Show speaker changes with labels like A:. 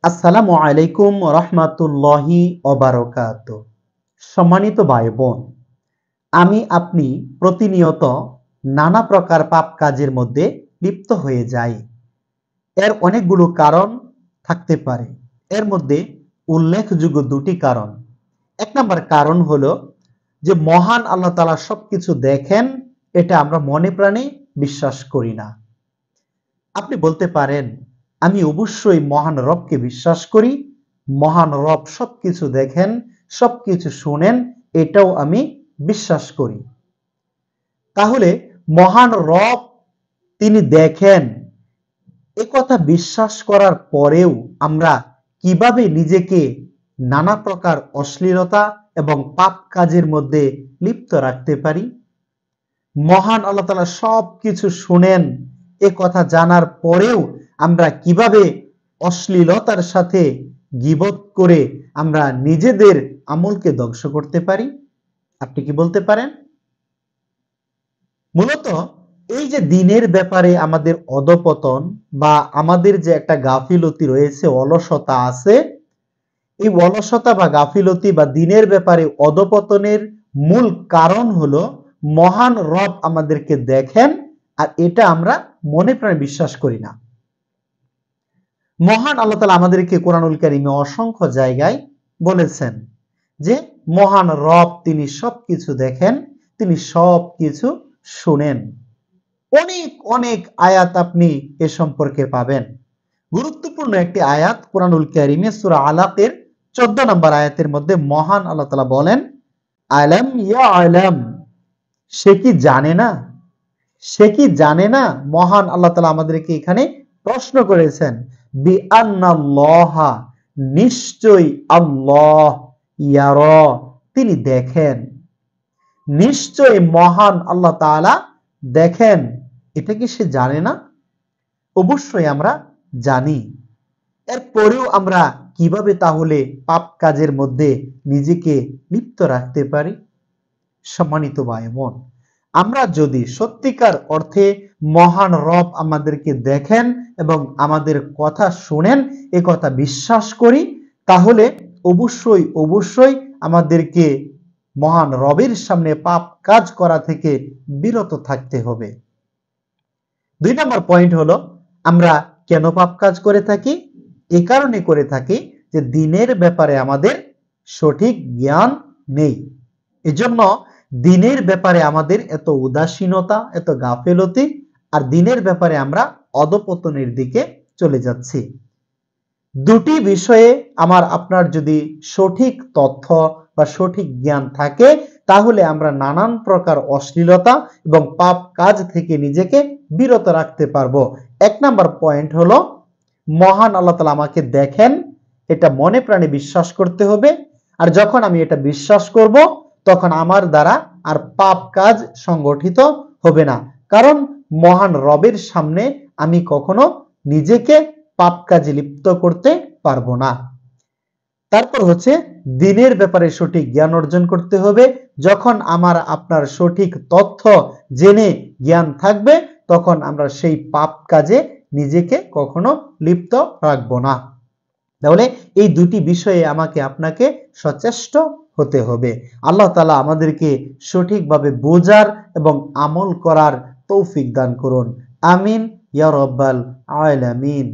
A: আসসালামু আলাইকুম রহমাতুল্লাহি ওবারাকাতুহু। সম্মানিত ভাই বোন, আমি আপনি প্রতিনিয়ত নানা প্রকার পাপ কাজের মধ্যে লিপ্ত হয়ে যাই। এর অনেকগুলো কারণ থাকতে পারে। এর মধ্যে উল্লেখযোগ্য দুটি কারণ। এক নম্বর কারণ হলো যে মহান আল্লাহ তাআলা সবকিছু দেখেন, এটা আমরা মনে প্রাণে বিশ্বাস করি না। আপনি বলতে পারেন, আমি অবশ্যই মহান রবকে বিশ্বাস করি, মহান রব সবকিছু দেখেন, সবকিছু শুনেন, এটাও আমি বিশ্বাস করি। তাহলে মহান রব তিনি দেখেন, এ কথা বিশ্বাস করার পরেও আমরা কিভাবে নিজেকে নানা প্রকার অশ্লীলতা এবং পাপ কাজের মধ্যে লিপ্ত রাখতে পারি? মহান আল্লাহ তাআলা সবকিছু শুনেন, এ কথা জানার পরেও আমরা কিভাবে অশ্লীলতার সাথে গীবত করে আমরা নিজেদের আমলকে ধ্বংস করতে পারি? আপনি কি বলতে পারেন? মূলত এই যে দিনের ব্যাপারে আমাদের অধপতন বা আমাদের যে একটা গাফিলতি রয়েছে, অলসতা আছে, এই অলসতা বা গাফিলতি বা দিনের ব্যাপারে অধপতনের মূল কারণ হলো মহান রব আমাদেরকে দেখেন, আর এটা আমরা মনে প্রাণে বিশ্বাস করি না। মহান আল্লাহ তাআলা আমাদেরকে কোরআনুল কারীমে অসংখ্য জায়গায় বলেছেন যে মহান রব তিনি সবকিছু দেখেন, তিনি সবকিছু শুনেন। অনেক অনেক আয়াত আপনি এ সম্পর্কে পাবেন। গুরুত্বপূর্ণ একটি আয়াত কোরআনুল কারীমে সূরা আলাকের 14 নম্বর আয়াতের মধ্যে মহান আল্লাহ তাআলা বলেন, আলাম ইয়ালাম, সে কি জানে না? সে কি জানে না? মহান আল্লাহ তাআলা আমাদেরকে এখানে প্রশ্ন করেছেন, বিআন্নাল্লাহা, নিশ্চয়ই আল্লাহ, ইয়ারা, তিনি দেখেন। নিশ্চয়ই মহান আল্লাহ তাআলা দেখেন, এটা কি সে জানে না? অবশ্যই আমরা জানি। এরপরেও আমরা কিভাবে তাহলে পাপ কাজের মধ্যে নিজেকে লিপ্ত রাখতে পারি? সম্মানিত ভাই বোন, আমরা যদি সত্যিকার অর্থে মহান রব আমাদেরকে দেখেন এবং আমাদের কথা শুনেন, এ কথা বিশ্বাস করি, তাহলে অবশ্যই অবশ্যই আমাদেরকে মহান রবের সামনে পাপ কাজ করা থেকে বিরত থাকতে হবে। 2 নম্বর পয়েন্ট হলো, আমরা কেন পাপ কাজ করে থাকি? এ কারণে করে থাকি যে দিনের ব্যাপারে আমাদের সঠিক জ্ঞান নেই। এজন্য দিনের ব্যাপারে আমাদের এত উদাসীনতা, এত গাফেলতি, আর দিনের ব্যাপারে আমরা অধপতনের দিকে চলে যাচ্ছি। দুটি বিষয়ে আমার আপনার যদি সঠিক তথ্য বা সঠিক জ্ঞান থাকে, তাহলে আমরা নানান প্রকার অশ্লীলতা এবং পাপ কাজ থেকে নিজেকে বিরত রাখতে পারবো। 1 নাম্বার পয়েন্ট হলো, মহান আল্লাহ তাআলা আমাকে দেখেন, এটা মনে প্রাণে বিশ্বাস করতে হবে। আর যখন আমি এটা বিশ্বাস করব, তখন আমার দ্বারা আর পাপ কাজ সংগঠিত হবে না, কারণ মহান রবের সামনে আমি কখনো নিজেকে পাপ কাজে লিপ্ত করতে পারবো না। তারপর হচ্ছে দিনের ব্যাপারে সঠিক জ্ঞান অর্জন করতে হবে। যখন আমার আপনার সঠিক তথ্য জেনে জ্ঞান থাকবে, তখন আমরা সেই পাপ কাজে নিজেকে কখনো লিপ্ত রাখবো না। তাহলে এই দুটি বিষয়ে আমাকে আপনাকে সচেষ্ট হতে হবে। আল্লাহ তাআলা আমাদেরকে সঠিকভাবে বোঝার এবং আমল করার তৌফিক দান করুন। আমিন ইয়া রাব্বাল আলামিন।